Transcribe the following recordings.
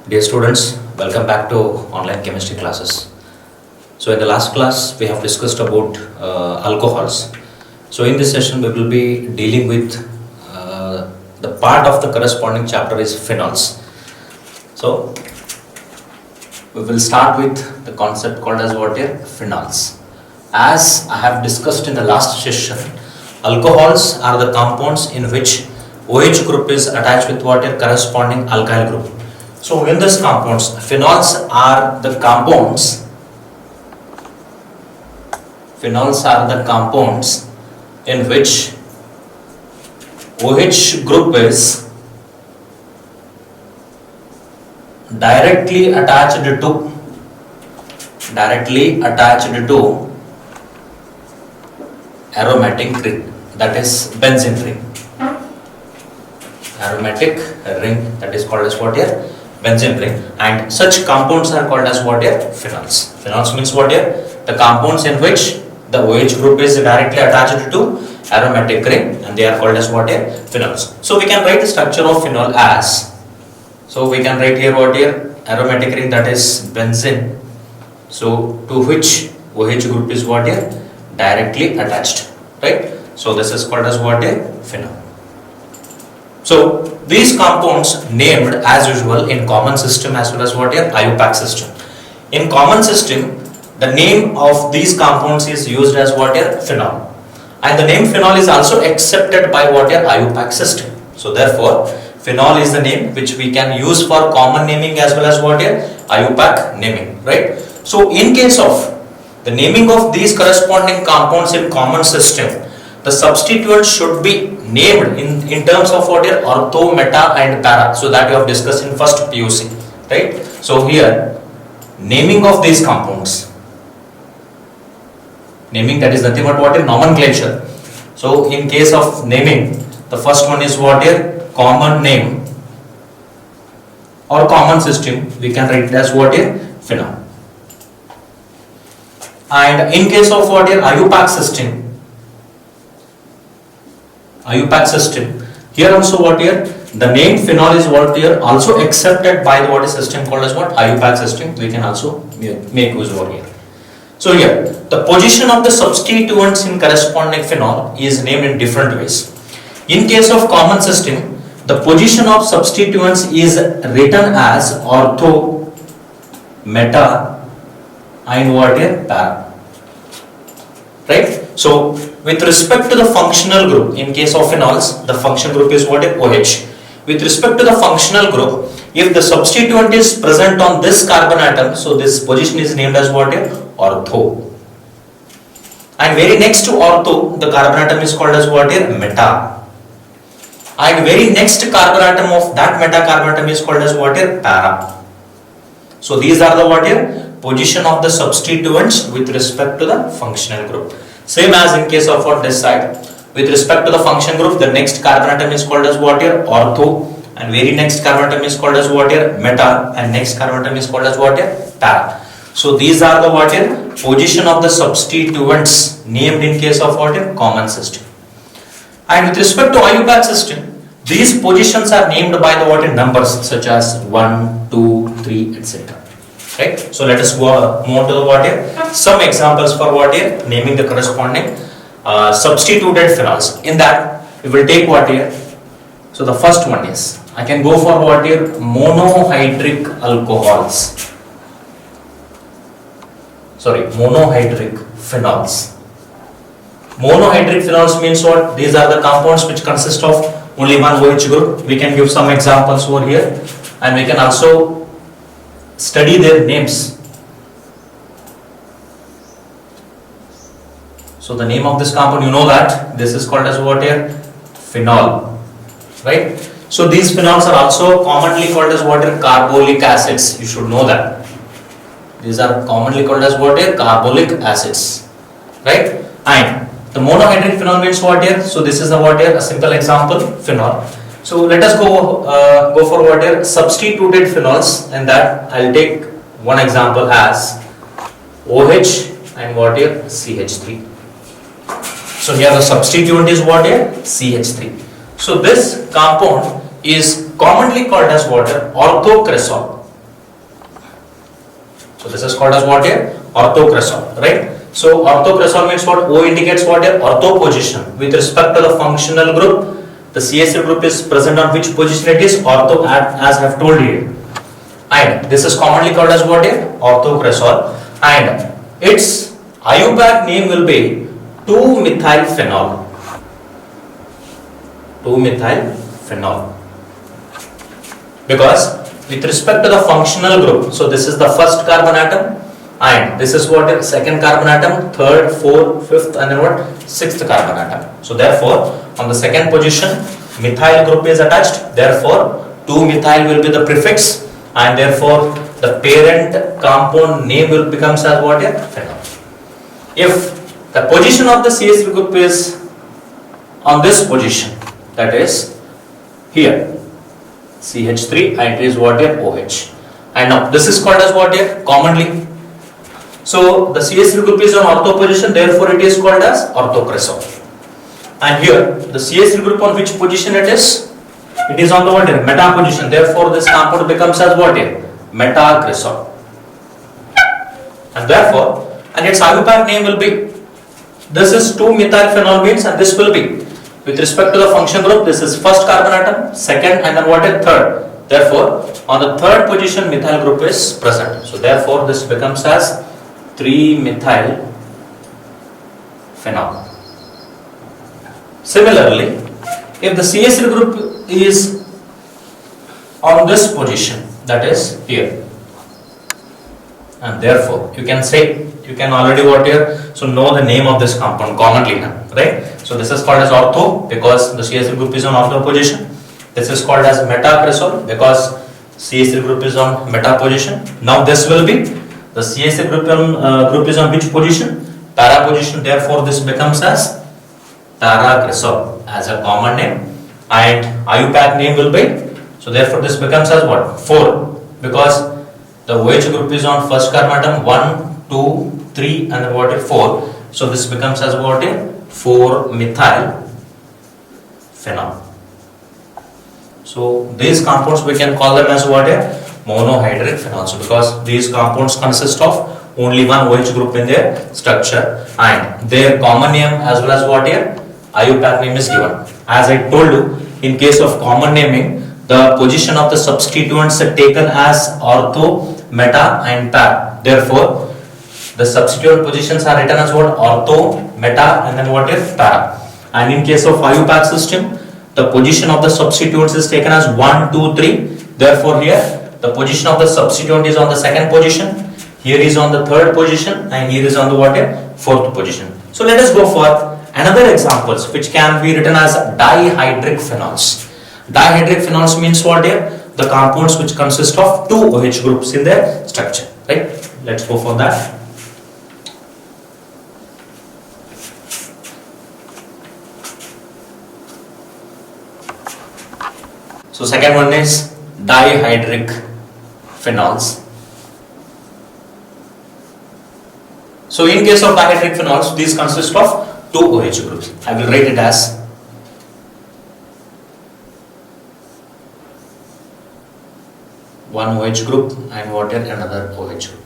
Dear students, welcome back to online chemistry classes. So in the last class we have discussed about alcohols. So in this session we will be dealing with the part of the corresponding chapter is phenols. So we will start with the concept called as what here? Phenols. As I have discussed in the last session, alcohols are the compounds in which OH group is attached with what here? Corresponding alkyl group. So in this compounds, phenols are the compounds in which OH group is directly attached to aromatic ring, that is benzene ring. Aromatic ring, that is called as what here? Benzene ring, and such compounds are called as what here? Phenols. Phenols means what here? The compounds in which the OH group is directly attached to aromatic ring, and they are called as what here? Phenols. So we can write the structure of phenol as, so we can write here what here? Aromatic ring, that is benzene, so to which OH group is what here? Directly attached, right? So this is called as what here? Phenol. So these compounds named as usual in common system as well as what here? IUPAC system. In common system, the name of these compounds is used as what here? Phenol. And the name phenol is also accepted by what here? IUPAC system. So therefore, phenol is the name which we can use for common naming as well as what here? IUPAC naming, right? So in case of the naming of these corresponding compounds in common system, the substituent should be named in terms of what here? Ortho, meta and para. So that we have discussed in first PUC, right? So here, naming of these compounds, naming, that is nothing but what here? Nomenclature. So in case of naming, the first one is what here? Common name or common system, we can write it as what here? Phenol. And in case of what here? IUPAC system, here also what here? The name phenol is what here? Also accepted by the what is system called as what? IUPAC system. We can also make use over here. So here, the position of the substituents in corresponding phenol is named in different ways. In case of common system, the position of substituents is written as ortho, meta and what here? Para. Right? So with respect to the functional group, in case of phenols, the functional group is what? OH. With respect to the functional group, if the substituent is present on this carbon atom, so this position is named as what? Ortho. And very next to ortho, the carbon atom is called as what? Meta. And very next carbon atom of that meta carbon atom is called as what? Para. So these are the what? Position of the substituents with respect to the functional group. Same as in case of what this side, with respect to the function group, the next carbon atom is called as what here? Ortho, and very next carbon atom is called as what here? Meta, and next carbon atom is called as what here? Para. So these are the what here? Position of the substituents named in case of what here? Common system. And with respect to IUPAC system, these positions are named by the what in numbers such as 1, 2, 3, etc. Right? So let us go more to the what here? Some examples for what here? Naming the corresponding substituted phenols. In that, we will take what here? So the first one is, I can go for what here? Monohydric alcohols. Sorry, monohydric phenols. Monohydric phenols means what? These are the compounds which consist of only one OH group. We can give some examples over here, and we can also study their names. So the name of this compound, you know that this is called as what here? Phenol, right? So these phenols are also commonly called as what here? Carbolic acids. You should know that these are commonly called as what here? Carbolic acids, right? And the monohydric phenol means what here? So this is a what here? A simple example, phenol. So let us go for what here? Substituted phenols, and that I'll take one example as OH and what here? CH3. So here the substituent is what here? CH3. So this compound is commonly called as what? Orthocresol. So this is called as what here? Orthocresol, right? So orthocresol means what? O indicates what here? Ortho position. With respect to the functional group, the CH3 group is present on which position it is? Ortho, as I have told you. And this is commonly called as what here? Orthocresol. And its IUPAC name will be 2-methylphenol. 2-methylphenol. Because with respect to the functional group, so this is the first carbon atom, and this is what is second carbon atom, third, fourth, fifth, and then what? Sixth carbon atom. So therefore, on the second position, methyl group is attached. Therefore, 2-methyl will be the prefix, and therefore the parent compound name will becomes as what here? Phenol. If the position of the CH3 group is on this position, that is here, CH3, and it is what here? OH. And now this is called as what here? Commonly. So the CH3 group is on ortho position, therefore it is called as orthocresol. And here the CH3 group on which position it is? It is on the what here? Meta position. Therefore this compound becomes as what here? Metacresol. And therefore, and its IUPAC name will be, this is 2-methylphenol means, and this will be with respect to the function group, this is first carbon atom, second, and then what is third. Therefore, on the third position methyl group is present. So therefore this becomes as 3-methylphenol. Similarly, if the CH3 group is on this position, that is here, and therefore you can say, you can already what here, so know the name of this compound commonly now, right? So this is called as ortho because the CH3 group is on ortho position. This is called as metacresol because CH3 group is on meta position. Now this will be the CH3 group is on which position? Para position. Therefore this becomes as taracresol as a common name, and IUPAC name will be, so therefore this becomes as what? 4, because the OH group is on first carbon atom 1, 2, 3, and then what is 4. So this becomes as what is 4-methylphenol. So these compounds we can call them as what is monohydric phenols, because these compounds consist of only one OH group in their structure, and their common name as well as what here? IUPAC name is given. As I told you, in case of common naming, the position of the substituents are taken as ortho, meta, and para. Therefore, the substituent positions are written as what? Ortho, meta, and then what is para. And in case of IUPAC system, the position of the substituents is taken as 1, 2, 3. Therefore, here the position of the substituent is on the second position, here is on the third position, and here is on the what? Fourth position. So let us go for another examples which can be written as dihydric phenols. Dihydric phenols means what here? The compounds which consist of 2 OH groups in their structure, right? Let's go for that. So second one is dihydric phenols. So in case of dihydric phenols, these consist of 2 OH groups. I will write it as one OH group and what is another OH group.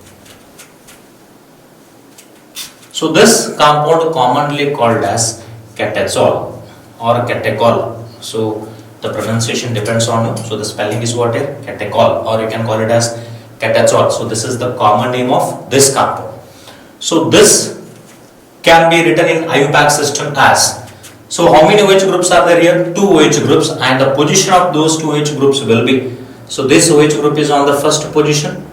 So this compound commonly called as catechol or catechol. So the pronunciation depends on you. So the spelling is what here? Catechol, or you can call it as catechol. So this is the common name of this compound. So this can be written in IUPAC system as, so how many OH groups are there here? 2 OH groups, and the position of those 2 OH groups will be, so this OH group is on the first position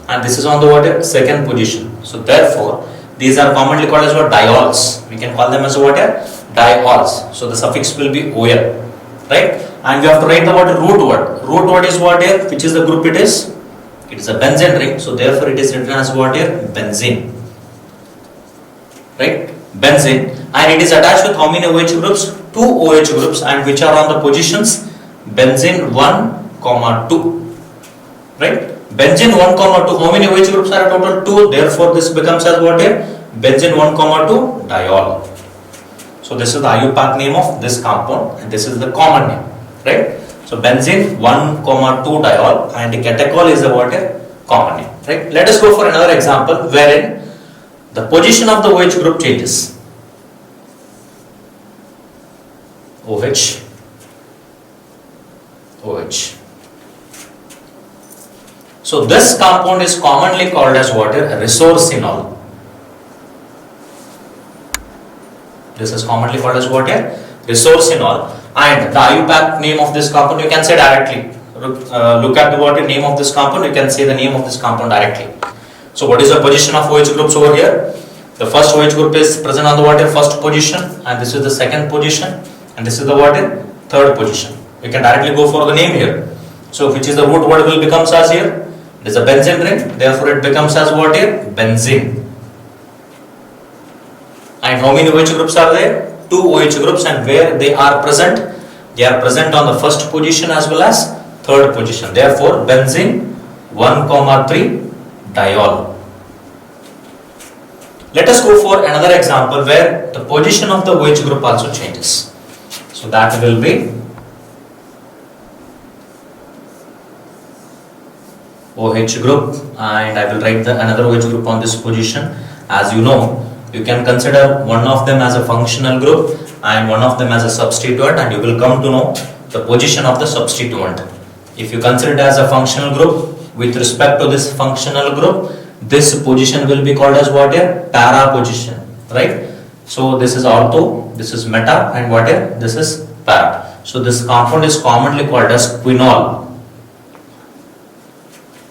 and this is on the what? Second position. So therefore these are commonly called as what? Diols. We can call them as what? Diols. So the suffix will be OL, right? And we have to write the word root word. Root word is what here? Which is the group it is? It is a benzene ring. So therefore it is written as what here? Benzene. Right? Benzene. And it is attached with how many OH groups? 2 OH groups, and which are on the positions benzene 1, 2. Right? Benzene 1, 2. How many OH groups are total? 2. Therefore this becomes as what here? Benzene 1, 2 diol. So this is the IUPAC name of this compound, and this is the common name, right? So benzene 1, 2 diol, and catechol is the what here? Common name. right? Let us go for another example wherein the position of the OH group changes. OH, OH. So this compound is commonly called as what? Resorcinol. This is commonly called as what? Resorcinol. And the IUPAC name of this compound you can say directly. Look at the what name of this compound, you can say the name of this compound directly. So what is the position of OH groups over here? The first OH group is present on the what? First position, and this is the second position, and this is the what? Third position. You can directly go for the name here. So which is the root word will becomes as here? It is a benzene ring, therefore it becomes as what here? Benzene. And how many OH groups are there? 2 OH groups, and where they are present? They are present on the first position as well as third position. Therefore, benzene 1,3 diol. Let us go for another example where the position of the OH group also changes. So that will be OH group, and I will write another OH group on this position. As you know, you can consider one of them as a functional group and one of them as a substituent, and you will come to know the position of the substituent. If you consider it as a functional group, with respect to this functional group, this position will be called as what here? Para position, right? So this is ortho, this is meta, and what here? This is para. So this compound is commonly called as quinol.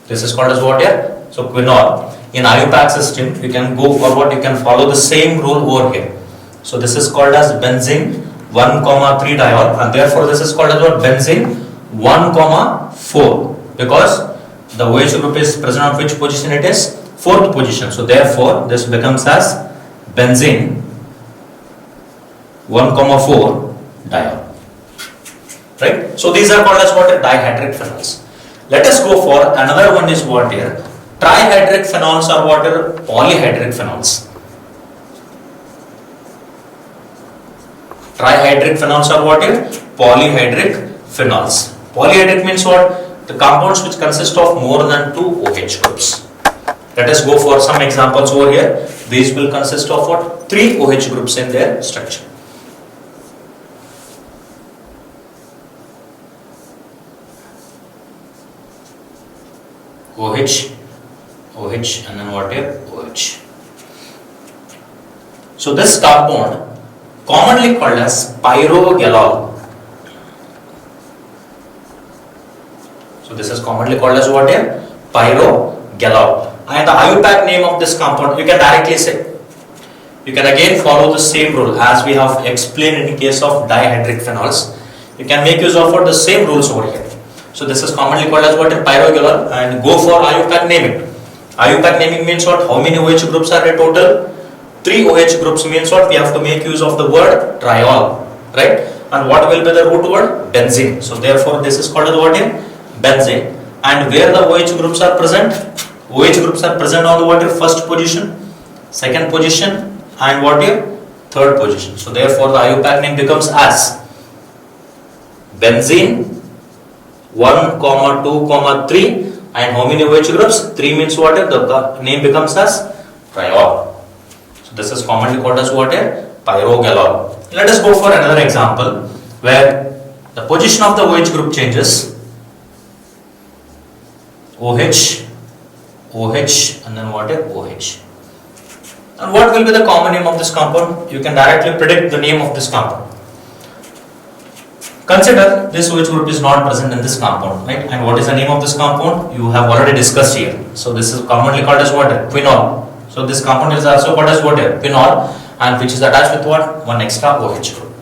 This is called as what here? So quinol. In IUPAC system, you can go forward, you can follow the same rule over here. So this is called as benzene 1,3 diol, and therefore this is called as what? Benzene 1,4, because the OH group is present on which position? It is fourth position. So therefore this becomes as benzene 1,4 diol. Right? So these are called as what? Dihydric phenols. Let us go for another one is what here? Trihydric phenols or what are polyhydric phenols. Trihydric phenols are what are polyhydric phenols. Polyhydric means what? The compounds which consist of more than 2 OH groups. Let us go for some examples over here. These will consist of what? 3 OH groups in their structure. OH, OH, and then what here? OH. So this compound commonly called as pyrogalol. So this is commonly called as what here? Pyrogalol. And the IUPAC name of this compound you can directly say. You can again follow the same rule as we have explained in case of dihydric phenols. You can make use of the same rules over here. So this is commonly called as what? Pyrogalol, and go for IUPAC naming. IUPAC naming means what? How many OH groups are there total? 3 OH groups means what? We have to make use of the word triol, right? And what will be the root word? Benzene. So therefore this is called as what here? Benzene. And where the OH groups are present? OH groups are present on the what? First position, second position, and what here? Third position. So therefore the IUPAC name becomes as benzene 1, 2, 3, and how many OH groups? 3 means what? The name becomes as triol. So this is commonly called as what? Pyrogalol. Let us go for another example where the position of the OH group changes. OH, OH, and then what? OH. And what will be the common name of this compound? You can directly predict the name of this compound. Consider this OH group is not present in this compound, right? And what is the name of this compound? You have already discussed here. So this is commonly called as what? Quinol. So this compound is also called as what? Quinol, and which is attached with what? One extra OH group.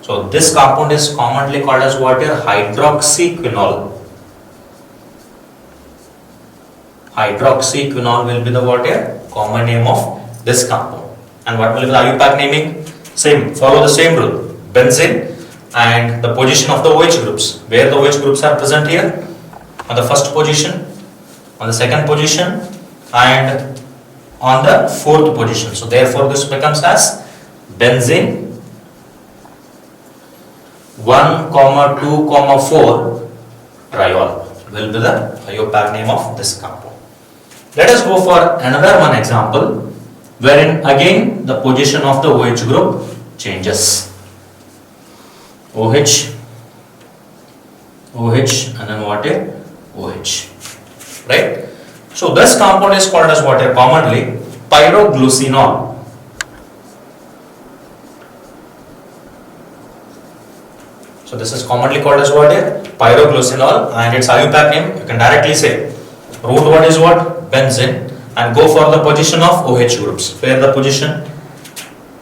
So this compound is commonly called as what? Hydroxyquinol. Hydroxyquinol will be the what? Common name of this compound. And what will be the IUPAC naming? Same. Follow the same rule. Benzene. And the position of the OH groups, where the OH groups are present here, on the first position, on the second position, and on the fourth position. So therefore this becomes as benzene 1, 2, 4 triol will be the IUPAC name of this compound. Let us go for another one example wherein again the position of the OH group changes. OH, and then what here? OH, right? So this compound is called as what here? Commonly pyroglucinol. So this is commonly called as what here? Pyroglucinol, and its IUPAC name you can directly say. Root word is what? Benzene, and go for the position of OH groups. Where the position?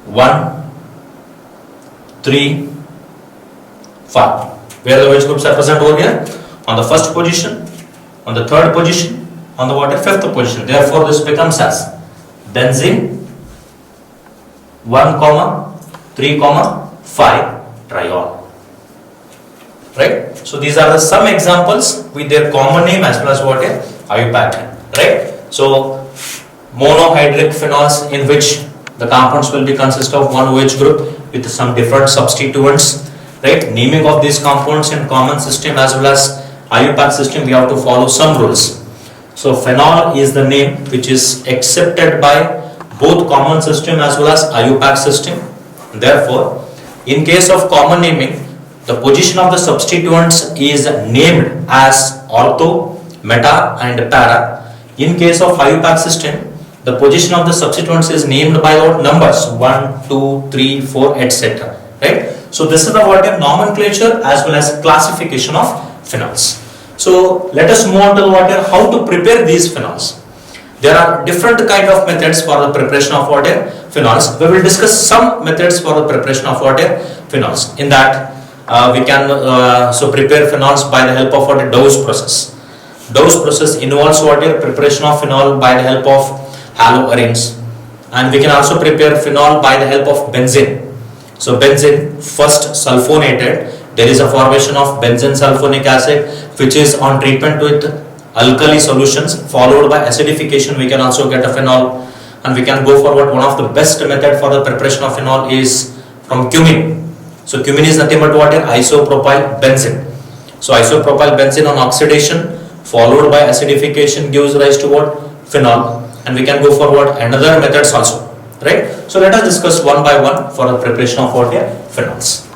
1, 3, 5. Where the OH groups are present over here? On the first position, on the third position, on the what? Fifth position. Therefore, this becomes as benzene 1, 3, 5 triol. Right? So these are the some examples with their common name as well as what a IUPAC. Right? So monohydric phenols in which the compounds will be consist of one OH group with some different substituents. Right? Naming of these compounds in common system as well as IUPAC system, we have to follow some rules. So phenol is the name which is accepted by both common system as well as IUPAC system. Therefore, in case of common naming, the position of the substituents is named as ortho, meta and para. In case of IUPAC system, the position of the substituents is named by what numbers? 1, 2, 3, 4, etc. Right? So this is the what nomenclature as well as classification of phenols. So let us move on to the how to prepare these phenols. There are different kind of methods for the preparation of phenols. We will discuss some methods for the preparation of phenols. In that we can prepare phenols by the help of Dow's process. Dow's process involves preparation of phenol by the help of haloarenes, and we can also prepare phenol by the help of benzene. So benzene first sulfonated, there is a formation of benzene sulfonic acid which is on treatment with alkali solutions, followed by acidification. We can also get a phenol, and we can go forward. One of the best method for the preparation of phenol is from cumin. So cumin is nothing but isopropyl benzene. So isopropyl benzene on oxidation followed by acidification gives rise to phenol, and we can go forward another methods also, right? So let us discuss one by one for the preparation of phenols.